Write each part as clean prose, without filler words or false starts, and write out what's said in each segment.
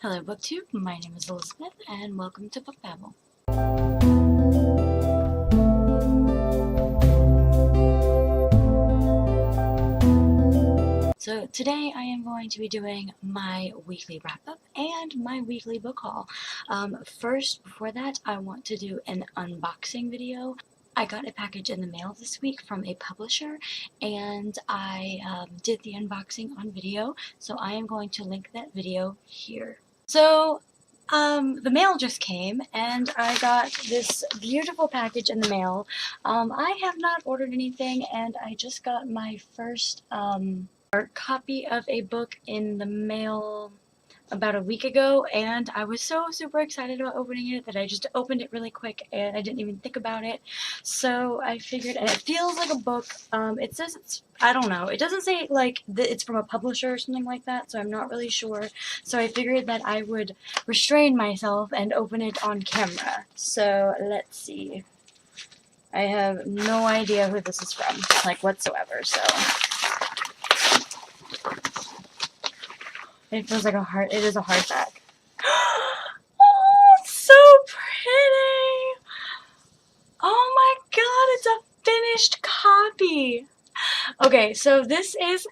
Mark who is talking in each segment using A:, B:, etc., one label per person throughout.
A: Hello BookTube, my name is Elizabeth and welcome to Book Babble. So today I am going to be doing my weekly wrap-up and my weekly book haul. First, before that, I want to do an unboxing video. I got a package in the mail this week from a publisher and I did the unboxing on video, so I am going to link that video here. So the mail just came and I got this beautiful package in the mail. I have not ordered anything and I just got my first copy of a book in the mail about a week ago, and I was so super excited about opening it that I just opened it really quick and I didn't even think about it. So I figured, and it feels like a book. It says it's, I don't know, it doesn't say like it's from a publisher or something like that, so I'm not really sure. So I figured that I would restrain myself and open it on camera. So let's see. I have no idea who this is from, like whatsoever, so it feels like it is a hardback. Oh, it's so pretty! Oh my god, it's a finished copy! Okay, so this is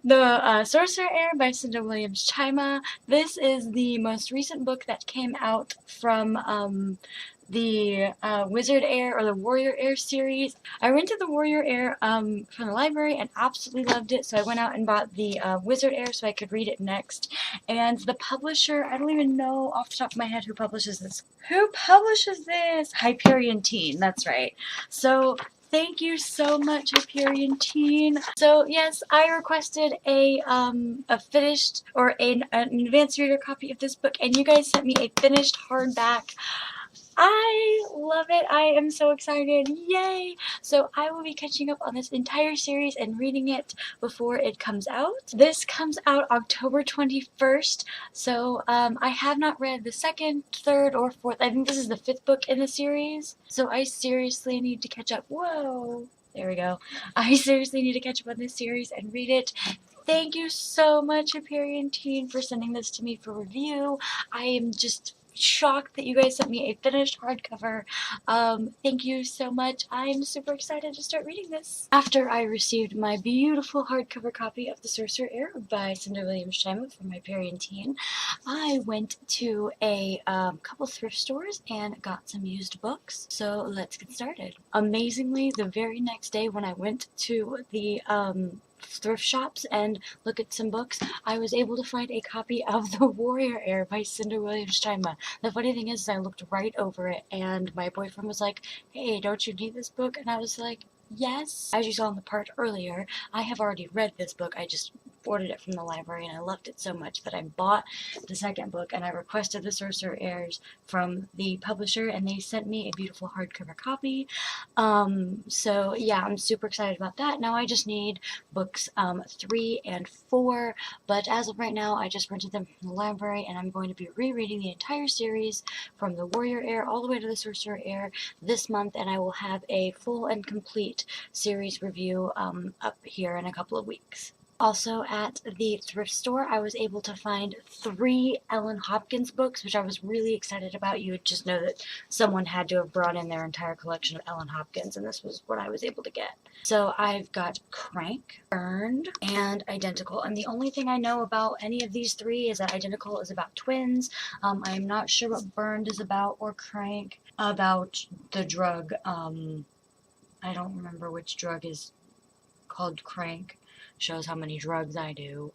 A: the Sorcerer Heir by Cinda Williams-Chima. This is the most recent book that came out from the Wizard Heir or the Warrior Heir series. I rented the Warrior Heir from the library and absolutely loved it, so I went out and bought the Wizard Heir so I could read it next. And the publisher, I don't even know off the top of my head who publishes this. Who publishes this? Hyperion Teen, that's right. So thank you so much, Hyperion Teen. So yes, I requested a finished or an advanced reader copy of this book, and you guys sent me a finished hardback. I love it. I am so excited. Yay! So I will be catching up on this entire series and reading it before it comes out. This comes out October 21st, so I have not read the second, third, or fourth. I think this is the fifth book in the series, so I seriously need to catch up. Whoa! There we go. I seriously need to catch up on this series and read it. Thank you so much, Hyperion Teen, for sending this to me for review. I am just shocked that you guys sent me a finished hardcover. Thank you so much. I'm super excited to start reading this. After I received my beautiful hardcover copy of The Sorcerer Heir by Cinda Williams-Chima from Hyperion Teen, I went to a couple thrift stores and got some used books. So let's get started. Amazingly, the very next day when I went to the thrift shops and look at some books, I was able to find a copy of The Warrior Heir by Cinda Williams-Chima. The funny thing is I looked right over it and my boyfriend was like, hey, don't you need this book? And I was like, yes. As you saw in the part earlier, I have already read this book. I just ordered it from the library and I loved it so much that I bought the second book and I requested The Sorcerer Heirs from the publisher and they sent me a beautiful hardcover copy. So yeah, I'm super excited about that. Now I just need books 3 and 4, but as of right now I just rented them from the library and I'm going to be rereading the entire series from The Warrior Heir all the way to The Sorcerer Heir this month, and I will have a full and complete series review up here in a couple of weeks. Also at the thrift store, I was able to find 3 Ellen Hopkins books, which I was really excited about. You would just know that someone had to have brought in their entire collection of Ellen Hopkins, and this was what I was able to get. So I've got Crank, Burned, and Identical. And the only thing I know about any of these 3 is that Identical is about twins. I'm not sure what Burned is about or Crank. About the drug, I don't remember which drug is called Crank. Shows how many drugs I do.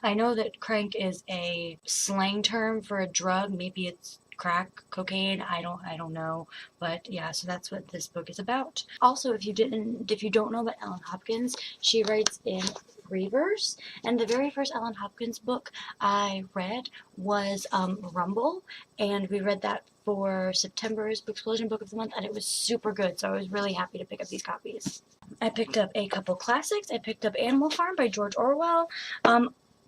A: I know that crank is a slang term for a drug. Maybe it's crack, cocaine, I don't know, but yeah, so that's what this book is about. Also, if you don't know about Ellen Hopkins, she writes in Reverse, and the very first Ellen Hopkins book I read was Rumble, and we read that for September's Booksplosion Book of the Month, and it was super good, so I was really happy to pick up these copies. I picked up a couple classics. I picked up Animal Farm by George Orwell.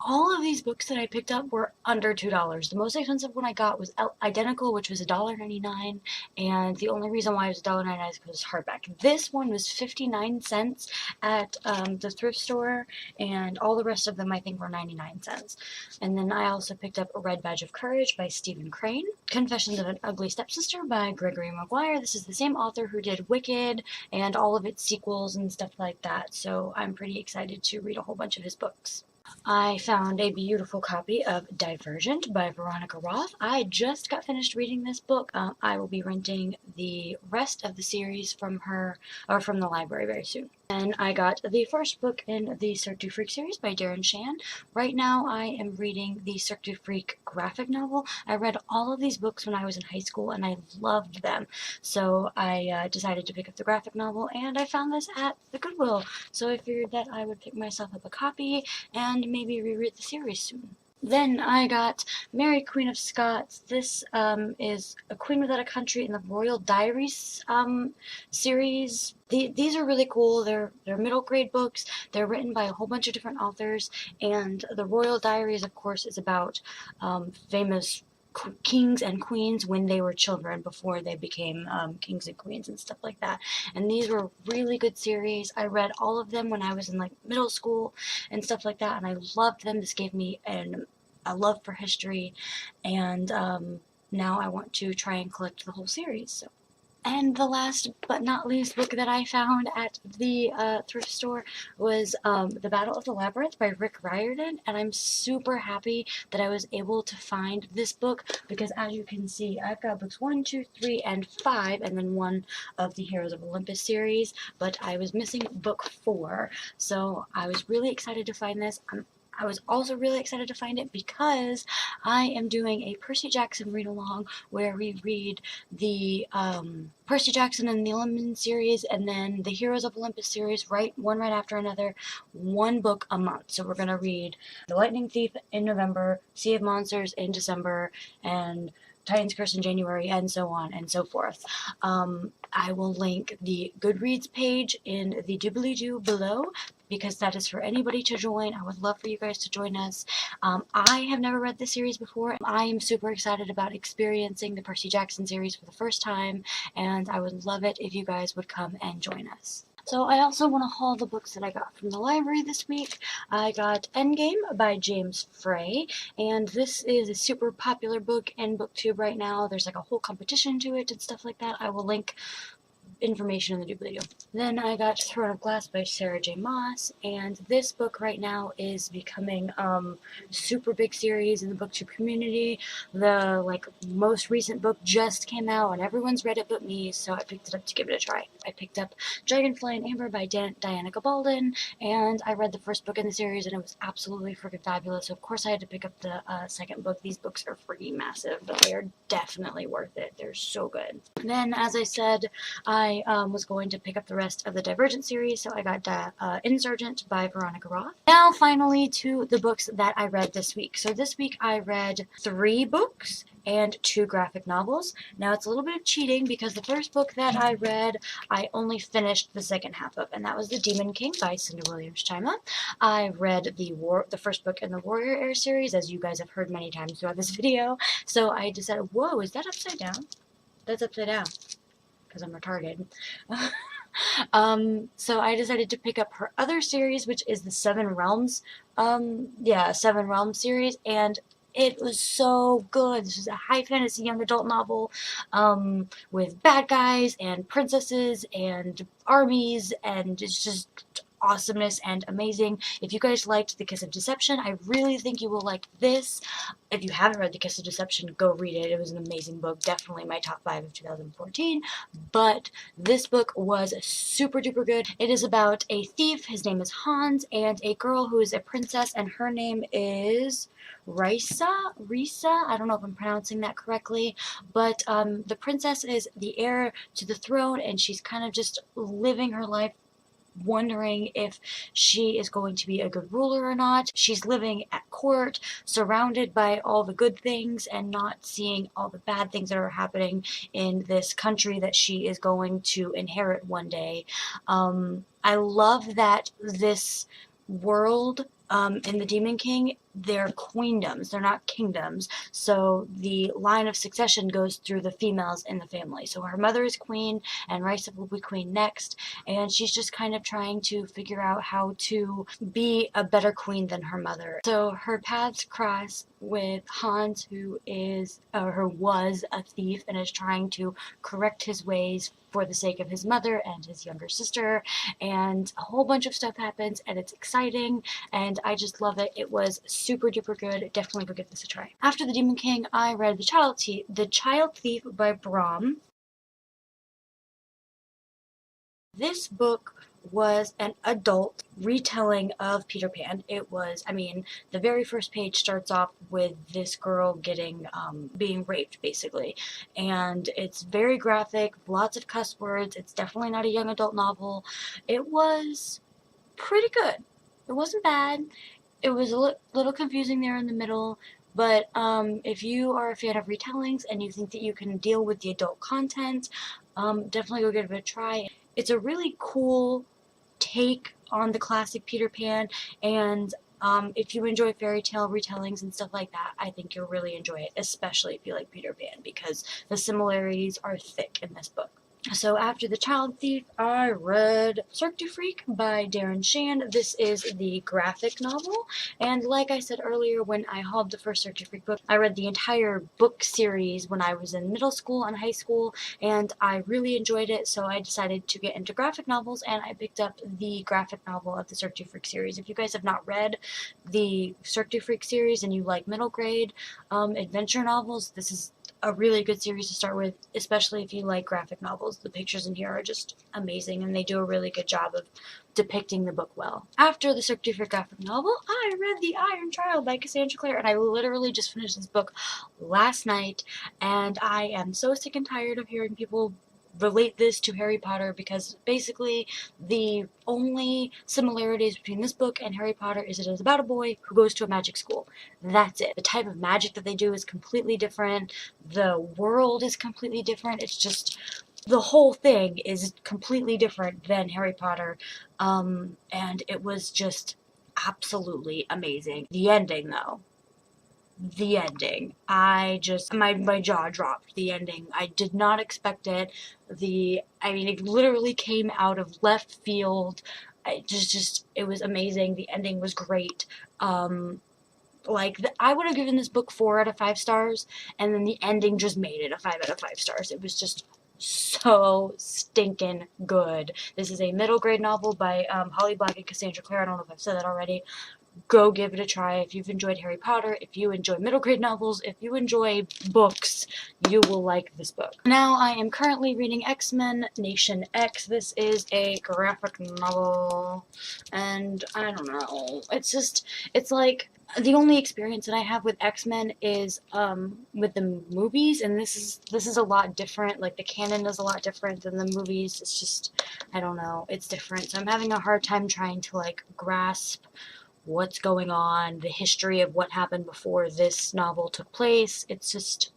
A: All of these books that I picked up were under $2. The most expensive one I got was Identical, which was $1.99, and the only reason why it was $1.99 is because it was hardback. This one was 59 cents at the thrift store, and all the rest of them I think were 99 cents. And then I also picked up A Red Badge of Courage by Stephen Crane, Confessions of an Ugly Stepsister by Gregory Maguire. This is the same author who did Wicked and all of its sequels and stuff like that, so I'm pretty excited to read a whole bunch of his books. I found a beautiful copy of Divergent by Veronica Roth. I just got finished reading this book. I will be renting the rest of the series from her, or from the library very soon. And I got the first book in the Cirque du Freak series by Darren Shan. Right now I am reading the Cirque du Freak graphic novel. I read all of these books when I was in high school and I loved them. So I decided to pick up the graphic novel, and I found this at the Goodwill. So I figured that I would pick myself up a copy and maybe reread the series soon. Then I got Mary, Queen of Scots. This is A Queen Without a Country in the Royal Diaries series. These are really cool. They're middle grade books. They're written by a whole bunch of different authors, and the Royal Diaries, of course, is about famous kings and queens when they were children before they became kings and queens and stuff like that. And these were really good series. I read all of them when I was in like middle school and stuff like that, and I loved them. This gave me a love for history, and now I want to try and collect the whole series. So. And the last but not least book that I found at the thrift store was The Battle of the Labyrinth by Rick Riordan, and I'm super happy that I was able to find this book because, as you can see, I've got books 1, 2, 3, and 5, and then one of the Heroes of Olympus series, but I was missing book 4, so I was really excited to find this. I was also really excited to find it because I am doing a Percy Jackson read-along where we read the Percy Jackson and the Lemon series and then the Heroes of Olympus series one right after another, one book a month. So we're going to read The Lightning Thief in November, Sea of Monsters in December, and Titan's Curse in January, and so on and so forth. I will link the Goodreads page in the doobly-doo below because that is for anybody to join. I would love for you guys to join us. I have never read this series before. I am super excited about experiencing the Percy Jackson series for the first time, and I would love it if you guys would come and join us. So I also want to haul the books that I got from the library this week. I got Endgame by James Frey, and this is a super popular book in BookTube right now. There's like a whole competition to it and stuff like that. I will link information in the doobly-doo. Then I got Throne of Glass by Sarah J. Maas, and this book right now is becoming super big series in the BookTube community. The most recent book just came out and everyone's read it but me, so I picked it up to give it a try. I picked up Dragonfly and Amber by Diana Gabaldon, and I read the first book in the series and it was absolutely freaking fabulous, so of course I had to pick up the second book. These books are freaking massive, but they are definitely worth it. They're so good. And then, as I said, I was going to pick up the rest of the Divergent series, so I got Insurgent by Veronica Roth. Now, finally, to the books that I read this week. So this week I read 3 books and 2 graphic novels. Now, it's a little bit of cheating because the first book that I read, I only finished the second half of, and that was The Demon King by Cinda Williams-Chima. I read the first book in the Warrior Heir series, as you guys have heard many times throughout this video, so I decided, whoa, is that upside down? That's upside down. Because I'm retarded. So I decided to pick up her other series, which is the Seven Realms, Seven Realms series, and it was so good. This is a high fantasy young adult novel, with bad guys and princesses and armies, and it's just awesomeness and amazing. If you guys liked The Kiss of Deception, I really think you will like this. If you haven't read The Kiss of Deception, go read it. It was an amazing book. Definitely my top 5 of 2014. But this book was super duper good. It is about a thief. His name is Hans, and a girl who is a princess, and her name is Risa. I don't know if I'm pronouncing that correctly, but the princess is the heir to the throne, and she's kind of just living her life wondering if she is going to be a good ruler or not. She's living at court, surrounded by all the good things and not seeing all the bad things that are happening in this country that she is going to inherit one day. I love that this world in The Demon King they're queendoms, they're not kingdoms, so the line of succession goes through the females in the family. So her mother is queen, and Risa will be queen next, and she's just kind of trying to figure out how to be a better queen than her mother. So her paths cross with Hans, who was a thief and is trying to correct his ways for the sake of his mother and his younger sister, and a whole bunch of stuff happens, and it's exciting, and I just love it. It was super duper good. Definitely go give this a try. After The Demon King, I read The Child Thief by Brahm. This book was an adult retelling of Peter Pan. It was, I mean, the very first page starts off with this girl being raped, basically. And it's very graphic, lots of cuss words. It's definitely not a young adult novel. It was pretty good. It wasn't bad. It was a little confusing there in the middle, but if you are a fan of retellings and you think that you can deal with the adult content, definitely go give it a try. It's a really cool take on the classic Peter Pan, and if you enjoy fairy tale retellings and stuff like that, I think you'll really enjoy it, especially if you like Peter Pan, because the similarities are thick in this book. So after The Child Thief, I read Cirque du Freak by Darren Shan. This is the graphic novel, and like I said earlier, when I hauled the first Cirque du Freak book, I read the entire book series when I was in middle school and high school, and I really enjoyed it, so I decided to get into graphic novels, and I picked up the graphic novel of the Cirque du Freak series. If you guys have not read the Cirque du Freak series and you like middle grade adventure novels, this is a really good series to start with, especially if you like graphic novels. The pictures in here are just amazing, and they do a really good job of depicting the book well. After the Cirque du Freak graphic novel, I read The Iron Trial by Cassandra Clare, and I literally just finished this book last night, and I am so sick and tired of hearing people relate this to Harry Potter, because basically the only similarities between this book and Harry Potter is it is about a boy who goes to a magic school. That's it. The type of magic that they do is completely different. The world is completely different. It's just, the whole thing is completely different than Harry Potter. And it was just absolutely amazing. The ending, though. The ending. My jaw dropped. The ending. I did not expect it. I mean, it literally came out of left field. It was amazing. The ending was great. I would have given this book 4 out of 5 stars, and then the ending just made it a 5 out of 5 stars. It was just so stinking good. This is a middle grade novel by Holly Black and Cassandra Clare. I don't know if I've said that already. Go give it a try if you've enjoyed Harry Potter, if you enjoy middle grade novels, if you enjoy books, you will like this book. Now I am currently reading X-Men Nation X. This is a graphic novel, and I don't know, it's like the only experience that I have with X-Men is with the movies, and this is a lot different. Like, the canon is a lot different than the movies. It's just, I don't know, it's different. So I'm having a hard time trying to like grasp what's going on, the history of what happened before this novel took place. It's just,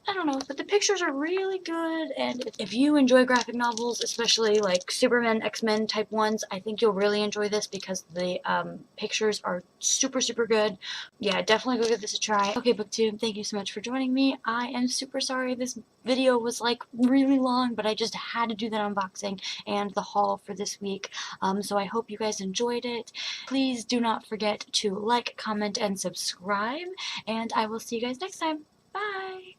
A: I don't know, but the pictures are really good, and if you enjoy graphic novels, especially like Superman, X-Men type ones, I think you'll really enjoy this because the pictures are super, super good. Yeah, definitely go give this a try. Okay, BookTube, thank you so much for joining me. I am super sorry this video was like really long, but I just had to do that unboxing and the haul for this week. So I hope you guys enjoyed it. Please do not forget to like, comment, and subscribe, and I will see you guys next time. Bye!